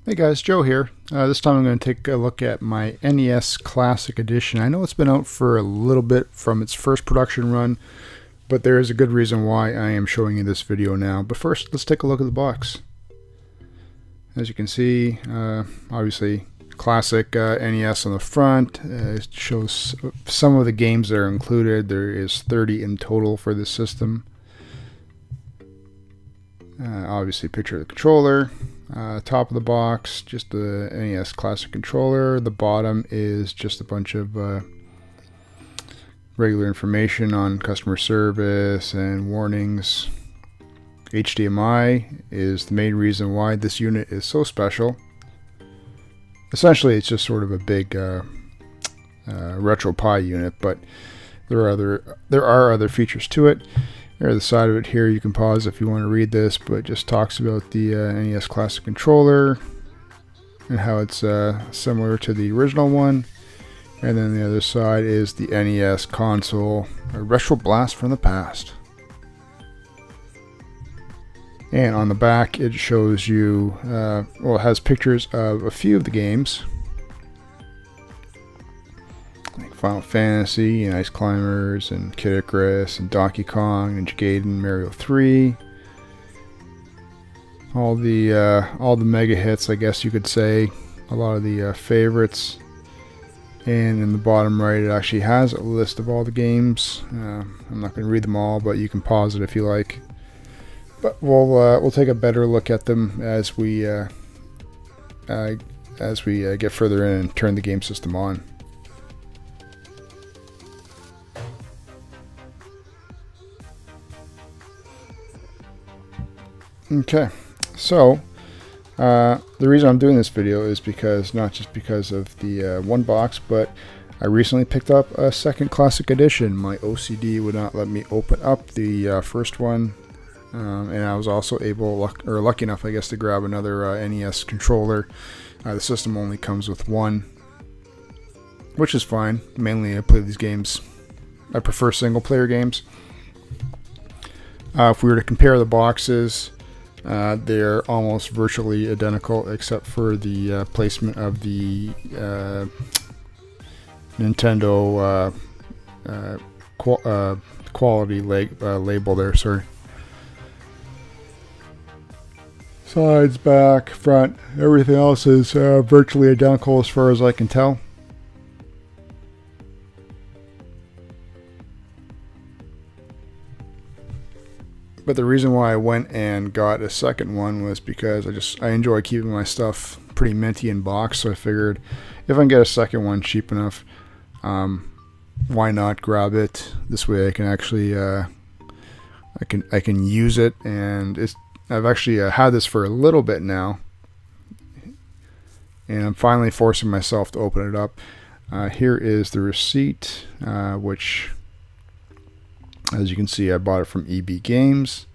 Hey guys, Joe here. This time I'm going to take a look at my NES Classic Edition. I know it's been out for a little bit from its first production run, but there is a good reason why I am showing you this video now. But first, let's take a look at the box. As you can see, obviously classic NES on the front. It shows some of the games that are included. There is 30 in total for this system. Obviously picture of the controller. Top of the box, just the NES Classic controller. The bottom is just a bunch of regular information on customer service and warnings. HDMI is the main reason why this unit is so special. Essentially, it's just sort of a big RetroPie unit, but there are other features to it. There's the side of it here. You can pause if you want to read this, but it just talks about the NES Classic controller and how it's similar to the original one. And then the other side is the NES console, a retro blast from the past. And on the back, it shows you, well, it has pictures of a few of the games, like Final Fantasy and Ice Climbers and Kid Icarus and Donkey Kong and Gaiden, Mario 3. All the mega hits, I guess you could say. A lot of the favorites. And in the bottom right, it actually has a list of all the games. I'm not going to read them all, but you can pause it if you like. But we'll take a better look at them as we get further in and turn the game system on. Okay, so the reason I'm doing this video is because not just because of the one box, but I recently picked up a second Classic Edition. My OCD would not let me open up the first one, and I was also lucky enough, I guess, to grab another NES controller. The system only comes with one, which is fine. Mainly I play these games. I prefer single-player games. If we were to compare the boxes, they're almost virtually identical except for the placement of the Nintendo quality label there. Sorry. Sides, back, front, everything else is virtually identical as far as I can tell. But the reason why I went and got a second one was because I enjoy keeping my stuff pretty minty in box. So I figured if I can get a second one cheap enough, why not grab it? This way I can actually I can use it, and I've actually had this for a little bit now, and I'm finally forcing myself to open it up. Here is the receipt, which, as you can see, I bought it from EB Games,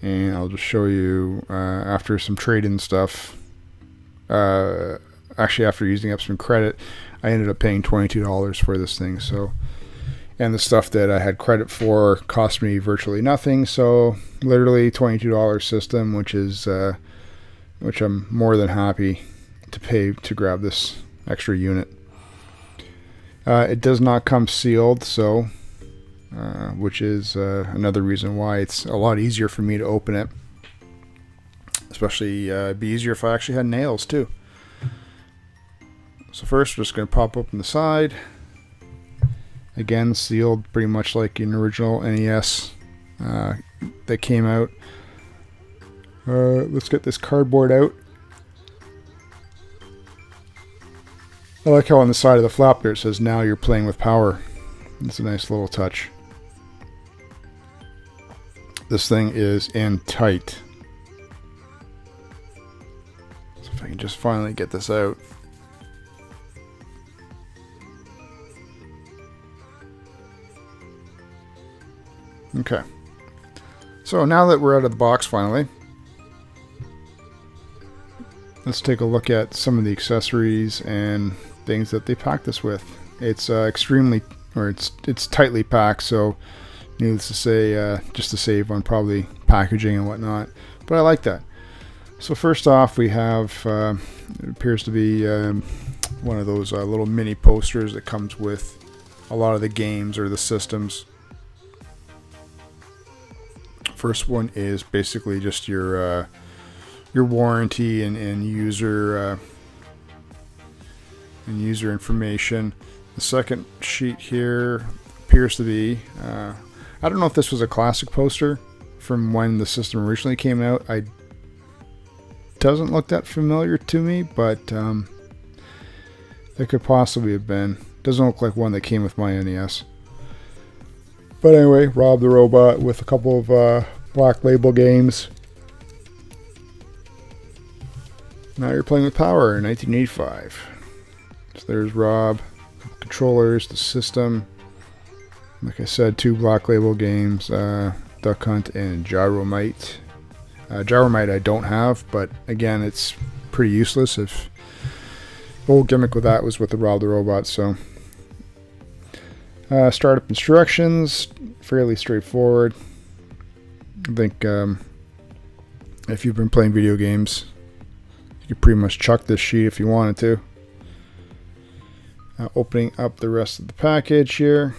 and I'll just show you after some trade-in stuff. Actually, after using up some credit, I ended up paying $22 for this thing. So, and the stuff that I had credit for cost me virtually nothing. So, literally $22 system, which I'm more than happy to pay to grab this extra unit. It does not come sealed, so. Which is another reason why it's a lot easier for me to open it. Especially it'd be easier if I actually had nails too. So first we're just going to pop open the side. Again, sealed pretty much like an original NES that came out. Let's get this cardboard out. I like how on the side of the flap there it says, "Now you're playing with power." It's a nice little touch. This thing is in tight. So if I can just finally get this out. Okay. So now that we're out of the box finally, let's take a look at some of the accessories and things that they packed this with. It's it's tightly packed, so needless to say, just to save on probably packaging and whatnot. But I like that. So first off, we have it appears to be one of those little mini posters that comes with a lot of the games or the systems. First one is basically just your warranty and user information. The second sheet here appears to be I don't know if this was a classic poster from when the system originally came out. It doesn't look that familiar to me, but it could possibly have been. Doesn't look like one that came with my NES. But anyway, Rob the Robot with a couple of Black Label games. Now you're playing with Power in 1985. So there's Rob, controllers, the system. Like I said, 2 Black Label games, Duck Hunt and Gyromite. Gyromite I don't have, but again, it's pretty useless. If the whole gimmick with that was with the Rob the Robot. So startup instructions, fairly straightforward. I think if you've been playing video games, you could pretty much chuck this sheet if you wanted to. Opening up the rest of the package here.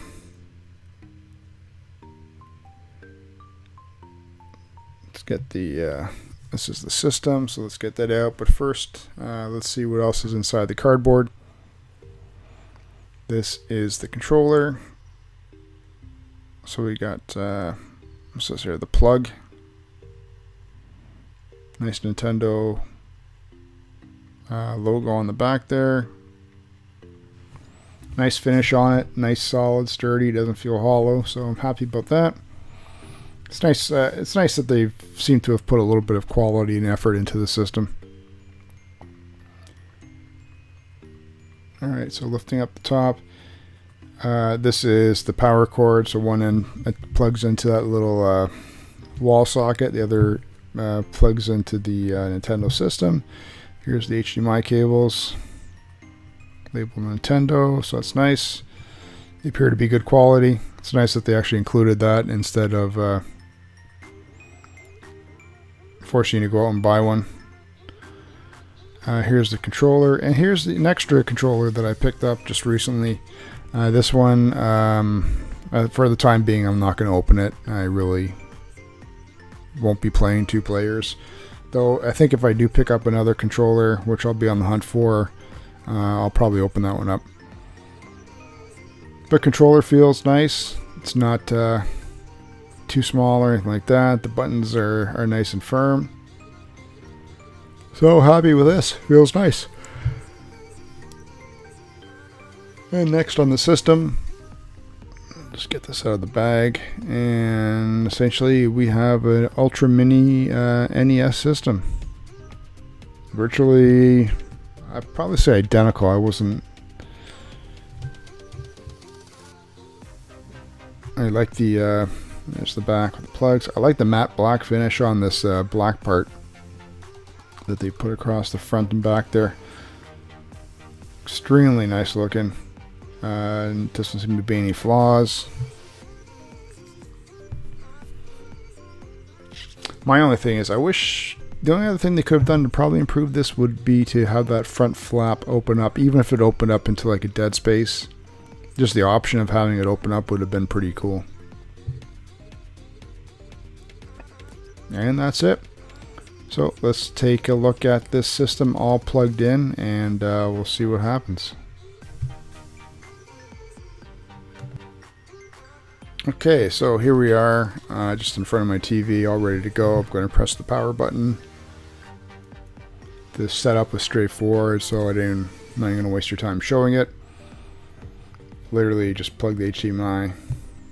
Let's get the this is the system, so let's get that out. But first, let's see what else is inside the cardboard. This is the controller. So we got what's this here? The plug. Nice Nintendo logo on the back there. Nice finish on it. Nice, solid, sturdy. Doesn't feel hollow, so I'm happy about that. It's nice. It's nice that they seem to have put a little bit of quality and effort into the system. All right, so lifting up the top. This is the power cord. So one end plugs into that little wall socket. The other plugs into the Nintendo system. Here's the HDMI cables. Labeled Nintendo, so that's nice. They appear to be good quality. It's nice that they actually included that instead of forcing you to go out and buy one. Here's the controller, and here's an extra controller that I picked up just recently. This one, for the time being, I'm not going to open it. I really won't be playing 2 players. Though I think if I do pick up another controller, which I'll be on the hunt for, I'll probably open that one up. The controller feels nice. It's not too small or anything like that. The buttons are nice and firm. So happy with this. Feels nice. And next on the system, just get this out of the bag, and essentially we have an ultra mini NES system. Virtually, I'd probably say identical. I like the there's the back with the plugs. I like the matte black finish on this black part that they put across the front and back there. Extremely nice looking. Doesn't seem to be any flaws. My only thing is, the only other thing they could have done to probably improve this would be to have that front flap open up, even if it opened up into like a dead space. Just the option of having it open up would have been pretty cool. And that's it. So let's take a look at this system all plugged in, and we'll see what happens. Okay, so here we are, just in front of my TV, all ready to go. I'm going to press the power button. This setup was straightforward, so I'm not going to waste your time showing it. Literally just plug the HDMI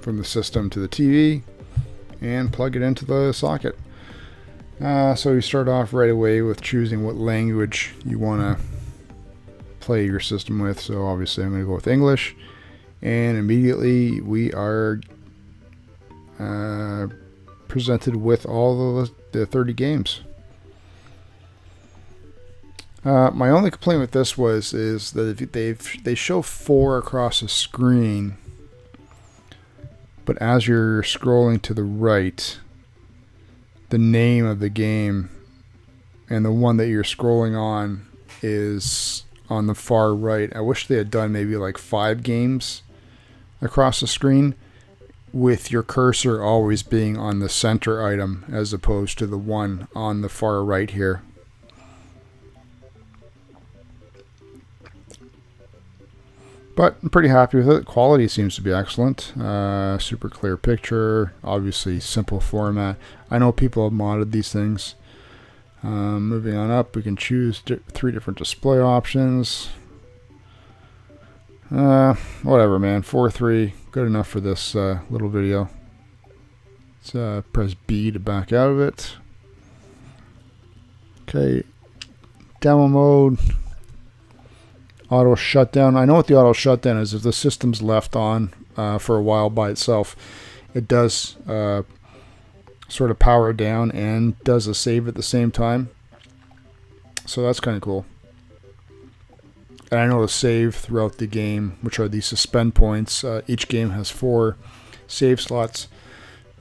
from the system to the TV and plug it into the socket. So you start off right away with choosing what language you want to play your system with. So obviously I'm going to go with English, and immediately we are presented with all the 30 games. My only complaint with this is that they show 4 across the screen, but as you're scrolling to the right, the name of the game and the one that you're scrolling on is on the far right. I wish they had done maybe like 5 games across the screen, with your cursor always being on the center item as opposed to the one on the far right here. But I'm pretty happy with it. Quality seems to be excellent. Super clear picture, obviously simple format. I know people have modded these things. Moving on up, we can choose 3 different display options. Whatever, man. 4:3, good enough for this little video. Let's press B to back out of it. Okay, demo mode, auto shutdown. I know what the auto shutdown is. If the system's left on for a while by itself, it does sort of power down and does a save at the same time. So that's kind of cool. And I know to save throughout the game, which are these suspend points. Each game has 4 save slots.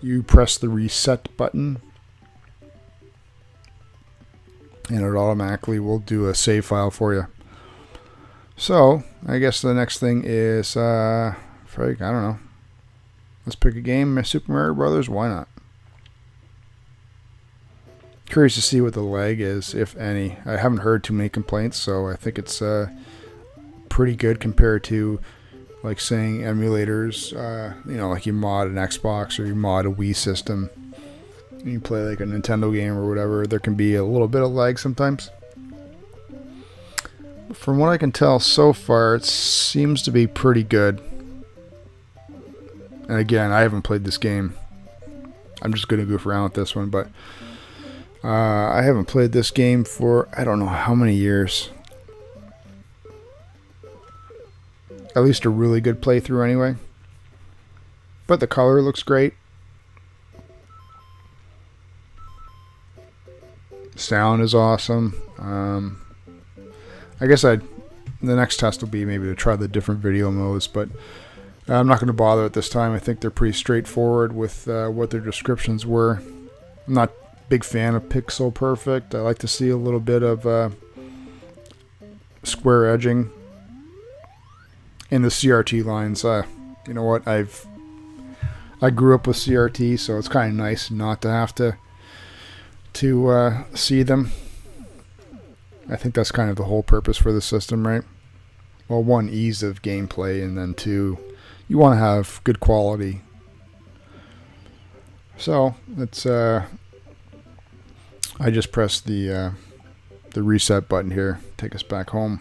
You press the reset button, and it automatically will do a save file for you. So I guess the next thing is, I don't know. Let's pick a game. Super Mario Brothers. Why not? Curious to see what the lag is, if any. I haven't heard too many complaints, so I think it's pretty good compared to, like, saying emulators. You know, like you mod an Xbox or you mod a Wii system, and you play like a Nintendo game or whatever. There can be a little bit of lag sometimes. From what I can tell so far, it seems to be pretty good. And again, I haven't played this game. I'm just going to goof around with this one, but I haven't played this game for I don't know how many years. At least a really good playthrough anyway. But the color looks great. Sound is awesome. I guess the next test will be maybe to try the different video modes, but I'm not going to bother at this time. I think they're pretty straightforward with what their descriptions were. I'm not a big fan of pixel perfect. I like to see a little bit of square edging in the CRT lines. You know what? I grew up with CRT, so it's kind of nice not to have to see them. I think that's kind of the whole purpose for the system, right? Well, 1, ease of gameplay, and then 2, you want to have good quality. So it's I just pressed the reset button here, take us back home,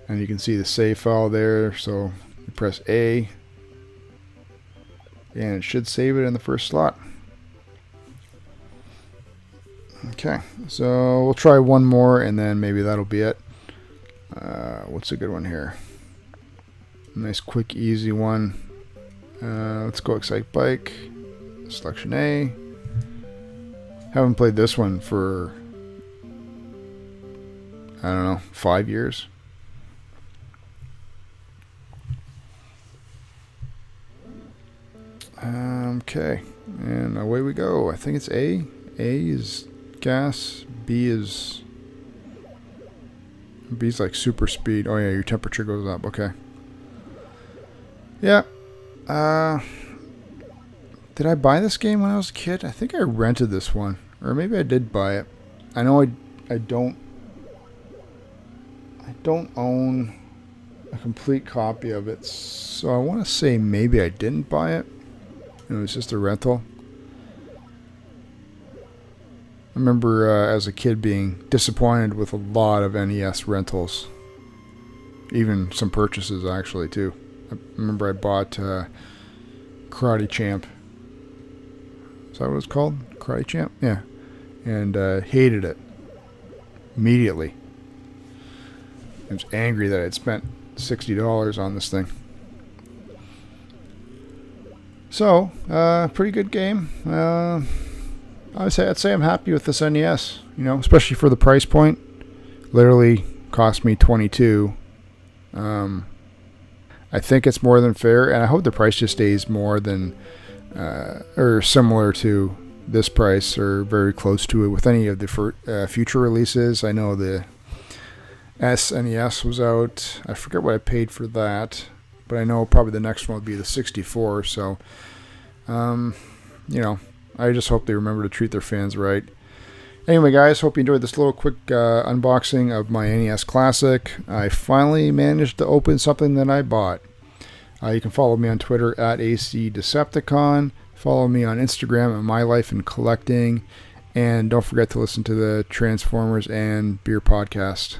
and you can see the save file there. So you press A, and it should save it in the first slot. Okay, so we'll try one more, and then maybe that'll be it. What's a good one here? Nice, quick, easy one. Let's go Excite Bike. Selection A. Haven't played this one for, I don't know, 5 years. Okay, and away we go. I think it's A. A is gas. B is like super speed. Oh yeah, your temperature goes up. Okay. Yeah. Did I buy this game when I was a kid? I think I rented this one, or maybe I did buy it. I know I don't own a complete copy of it, so I want to say maybe I didn't buy it. It was just a rental. I remember as a kid being disappointed with a lot of NES rentals. Even some purchases, actually, too. I remember I bought Karate Champ. Is that what it's called? Karate Champ? Yeah. And hated it. Immediately. I was angry that I'd spent $60 on this thing. So, pretty good game. I'd say I'm happy with this NES, you know, especially for the price point. Literally cost me $22. I think it's more than fair, and I hope the price just stays more than or similar to this price or very close to it with any of the future releases. I know the SNES was out. I forget what I paid for that, but I know probably the next one would be the 64. So, I just hope they remember to treat their fans right. Anyway, guys, hope you enjoyed this little quick unboxing of my NES Classic. I finally managed to open something that I bought. You can follow me on Twitter at ACDecepticon. Follow me on Instagram at My Life in Collecting. And don't forget to listen to the Transformers and Beer podcast.